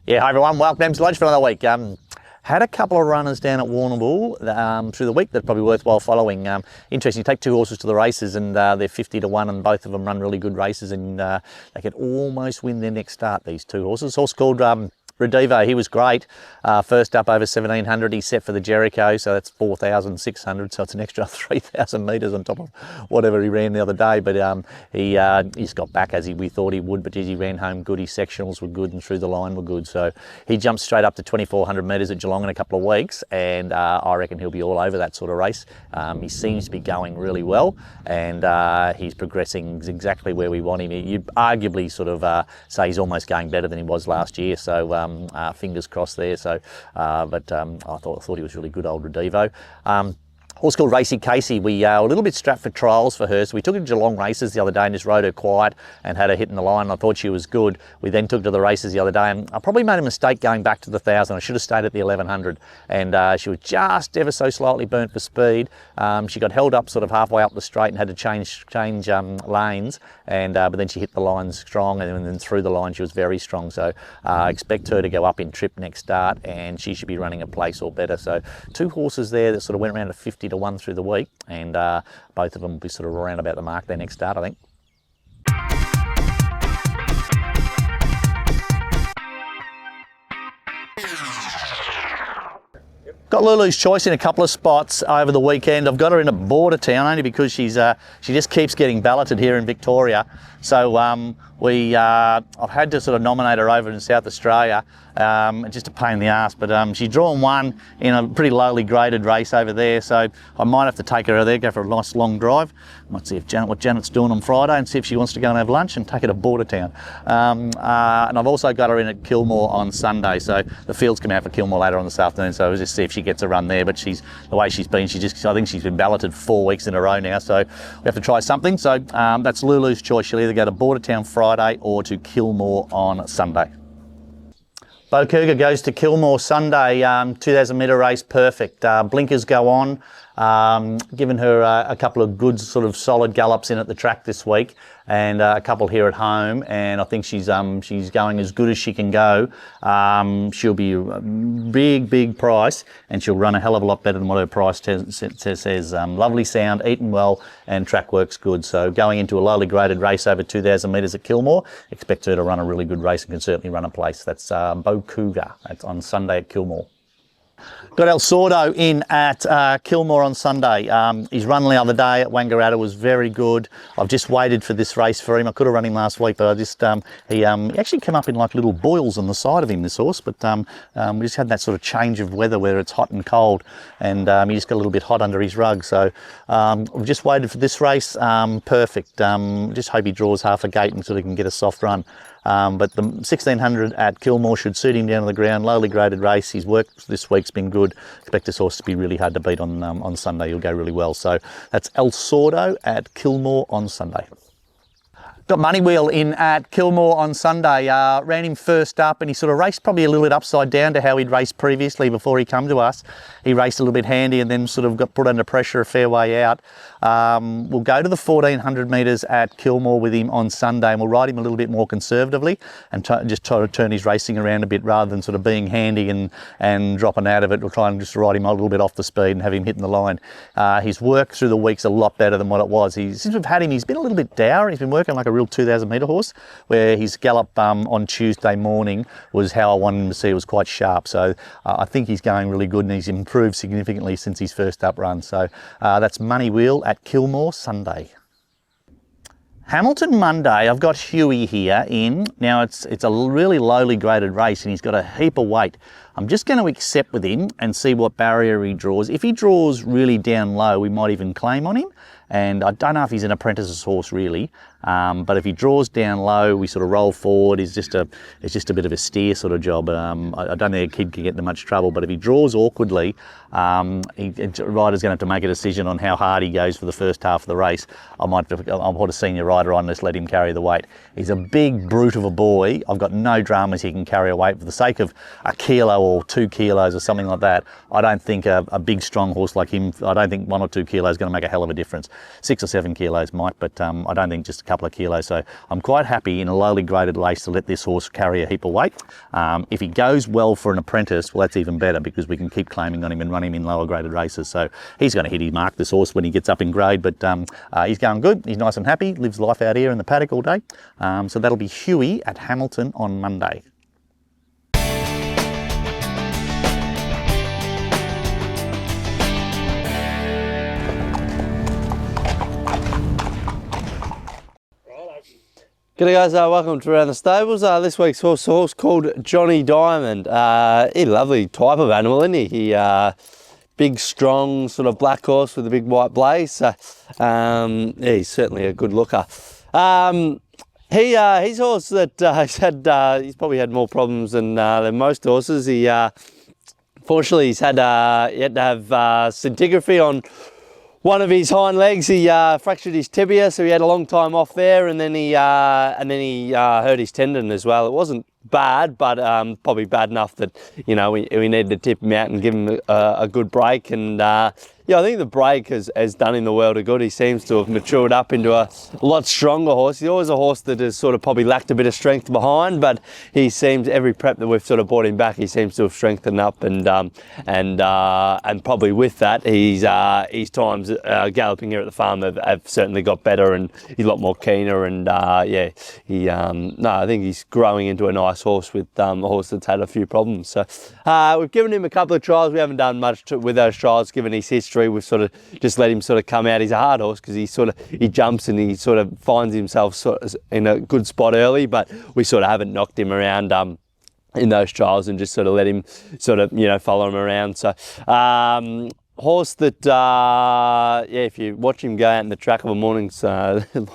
Yeah, hi everyone, welcome to Emsley Lodge for another week. Had a couple of runners down at Warrnambool through the week that are probably worthwhile following. Interesting, you take two horses to the races and they're 50 to 1 and both of them run really good races and they could almost win their next start, these two horses. Horse called Redivo, he was great. First up over 1700, he's set for the Jericho, so that's 4,600, so it's an extra 3,000 metres on top of whatever he ran the other day. But he just got back as we thought he would, but he ran home good. His sectionals were good and through the line were good. So he jumped straight up to 2,400 metres at Geelong in a couple of weeks, and I reckon he'll be all over that sort of race. He seems to be going really well, and he's progressing exactly where we want him. You'd arguably sort of say he's almost going better than he was last year, so fingers crossed there. So, I thought he was really good, old Redivo. Horse called Racy Casey. We were a little bit strapped for trials for her, so we took her to Geelong races the other day and just rode her quiet and had her hitting the line. I thought she was good. We then took her to the races the other day, and I probably made a mistake going back to the 1,000. I should have stayed at the 1,100, and she was just ever so slightly burnt for speed. She got held up sort of halfway up the straight and had to change lanes, and but then she hit the line strong, and then through the line she was very strong. So I expect her to go up in trip next start, and she should be running a place or better. So two horses there that sort of went around to 50 to 1 through the week, and both of them will be sort of around about the mark their next start, I think. Got Lulu's Choice in a couple of spots over the weekend. I've got her in a border town only because she just keeps getting balloted here in Victoria. So I've had to sort of nominate her over in South Australia. Just a pain in the ass, but she's drawn one in a pretty lowly graded race over there, so I might have to take her there, go for a nice long drive. Might see what Janet's doing on Friday and see if she wants to go and have lunch and take her to Bordertown. And I've also got her in at Kilmore on Sunday, so the fields come out for Kilmore later on this afternoon, so we'll just see if she gets a run there. But the way she's been, I think she's been balloted 4 weeks in a row now, so we have to try something. So that's Lulu's Choice. She'll either go to Bordertown Friday or to Kilmore on Sunday. Bo Cougar goes to Kilmore Sunday, 2,000 metre race, perfect. Blinkers go on, given her a couple of good sort of solid gallops in at the track this week, and a couple here at home, and I think she's going as good as she can go. She'll be a big price, and she'll run a hell of a lot better than what her price says. Lovely sound, eaten well, and track works good. So going into a lowly graded race over 2,000 metres at Kilmore, expect her to run a really good race and can certainly run a place. That's Bo Cougar. That's on Sunday at Kilmore. Got El Sordo in at Kilmore on Sunday. His run the other day at Wangaratta was very good. I've just waited for this race for him. I could have run him last week, but I just he actually came up in like little boils on the side of him, this horse. But we just had that sort of change of weather where it's hot and cold, and he just got a little bit hot under his rug. So we've just waited for this race. Perfect. Just hope he draws half a gate and so he can get a soft run. But the 1,600 at Kilmore should suit him down on the ground. Lowly graded race. His work this week's been good. Expect this horse to be really hard to beat on Sunday. He'll go really well. So that's El Sordo at Kilmore on Sunday. Got Money Wheel in at Kilmore on Sunday. Ran him first up, and he sort of raced probably a little bit upside down to how he'd raced previously before he come to us. He raced a little bit handy and then sort of got put under pressure a fair way out. We'll go to the 1,400 metres at Kilmore with him on Sunday, and we'll ride him a little bit more conservatively and just try to turn his racing around a bit rather than sort of being handy and dropping out of it. We'll try and just ride him a little bit off the speed and have him hitting the line. His work through the week's a lot better than what it was. Since we've had him, he's been a little bit dour. He's been working like a real 2,000 metre horse, where his gallop on Tuesday morning was how I wanted him to see. It was quite sharp. So I think he's going really good, and he's improved significantly since his first up run. So that's Money Wheel at Kilmore Sunday. Hamilton Monday, I've got Huey here in. Now it's a really lowly graded race, and he's got a heap of weight. I'm just going to accept with him and see what barrier he draws. If he draws really down low, we might even claim on him. And I don't know if he's an apprentice's horse really, but if he draws down low, we sort of roll forward. It's just a bit of a steer sort of job. I don't think a kid can get into much trouble, but if he draws awkwardly, the rider's going to have to make a decision on how hard he goes for the first half of the race. I'll put a senior rider on and just let him carry the weight. He's a big brute of a boy. I've got no dramas he can carry a weight for the sake of a kilo or 2 kilos or something like that. I don't think a big strong horse like him, I don't think 1 or 2 kilos is going to make a hell of a difference. 6 or 7 kilos might, but I don't think just a couple of kilos. So I'm quite happy in a lowly graded race to let this horse carry a heap of weight. If he goes well for an apprentice, well, that's even better, because we can keep claiming on him and run him in lower graded races. So he's going to hit his mark, this horse, when he gets up in grade, but he's going good. He's nice and happy, lives life out here in the paddock all day. So that'll be Huey at Hamilton on Monday. G'day guys, welcome to Around the Stables. This week's horse, a horse called Jonii Diamond. He's a lovely type of animal, isn't he? Big, strong, sort of black horse with a big white blaze. Yeah, he's certainly a good looker. He's a horse that he's probably had more problems than most horses. Fortunately, he had to have scintigraphy on one of his hind legs. He fractured his tibia, so he had a long time off there, and then he hurt his tendon as well. It wasn't bad, but probably bad enough that, you know, we needed to tip him out and give him a good break. And yeah, I think the break has done him the world of good. He seems to have matured up into a lot stronger horse. He's always a horse that has sort of probably lacked a bit of strength behind, but he seems, every prep that we've sort of brought him back, he seems to have strengthened up, and probably with that, his times galloping here at the farm have certainly got better, and he's a lot more keener, and yeah, I think he's growing into a nice horse, with a horse that's had a few problems. So we've given him a couple of trials. We haven't done much with those trials, given his history. We've sort of just let him sort of come out. He's a hard horse because he jumps and he sort of finds himself sort of in a good spot early, but we sort of haven't knocked him around in those trials, and just sort of let him sort of, you know, follow him around. So horse that, yeah, if you watch him go out in the track of a morning,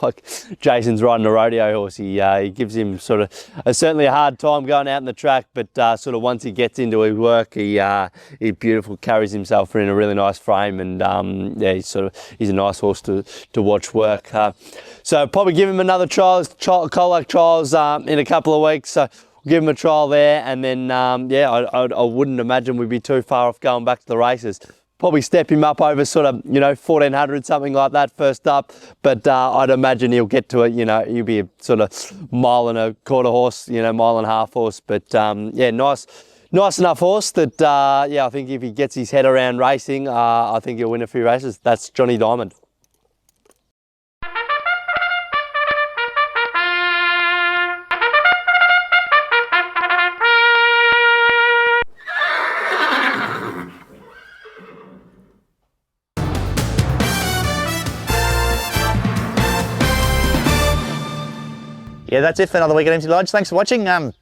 like Jason's riding a rodeo horse, he gives him sort of certainly a hard time going out in the track, but sort of once he gets into his work, he beautiful, carries himself in a really nice frame, and yeah, he's a nice horse to watch work. So probably give him another Colac trials in a couple of weeks. So give him a trial there, and then yeah, I wouldn't imagine we'd be too far off going back to the races. Probably step him up over sort of, you know, 1400, something like that first up, but I'd imagine he'll get to it, you know, he'll be a sort of mile and a quarter horse, you know, mile and a half horse, but yeah, nice enough horse that yeah, I think if he gets his head around racing, I think he'll win a few races. That's Jonii Diamond. Yeah, that's it for another week at Emsley Lodge. Thanks for watching. A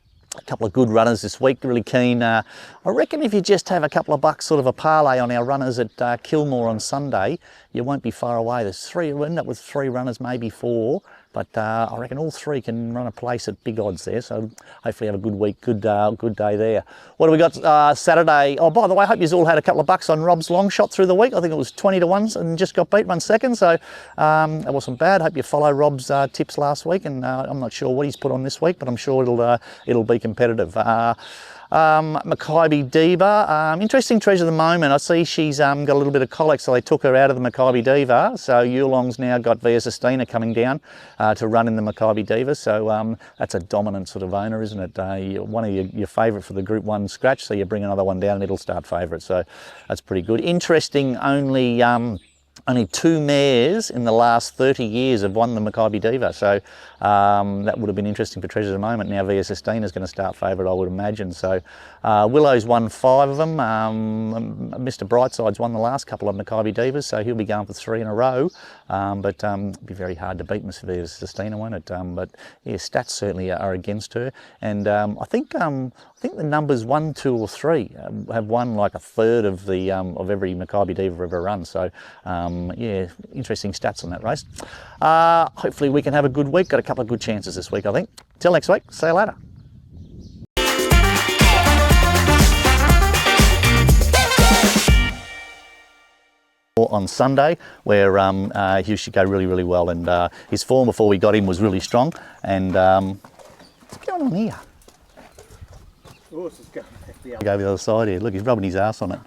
couple of good runners this week, really keen. I reckon if you just have a couple of bucks, sort of a parlay on our runners at Kilmore on Sunday, you won't be far away. There's three, we'll end up with 3 runners, maybe 4, but I reckon all 3 can run a place at big odds there. So hopefully have a good week, good day there. What do we got Saturday? Oh, by the way, I hope you all had a couple of bucks on Rob's long shot through the week. I think it was 20 to 1 and just got beat 1 second. So that wasn't bad. Hope you follow Rob's tips last week, and I'm not sure what he's put on this week, but I'm sure it'll be competitive. Maccabi Diva, interesting treasure at the moment. I see she's got a little bit of colic, so they took her out of the Maccabi Diva. So Yulong's now got Via Sistina coming down to run in the Maccabi Diva. So that's a dominant sort of owner, isn't it? One of your favourite for the Group 1 scratch, so you bring another one down and it'll start favourite. So that's pretty good. Interesting, only 2 mares in the last 30 years have won the Maccabi Diva, so that would have been interesting for treasure at the moment. Now Via Sistina is going to start favourite, I would imagine. So Willow's won 5 of them. Mr Brightside's won the last couple of Maccabi Divas, so he'll be going for 3 in a row. But it'd be very hard to beat Miss Via Sistina, won't it? But yeah, stats certainly are against her, and I think the numbers 1, 2 or 3 have won like a third of the of every Maccabi Diva ever run. So yeah, interesting stats on that race. Hopefully we can have a good week. Got a couple of good chances this week, I think. Till next week, see you later. On Sunday, where he should go really, really well, and his form before we got him was really strong. And what's going on here? Horse is going back the other side here. Look, he's rubbing his ass on it.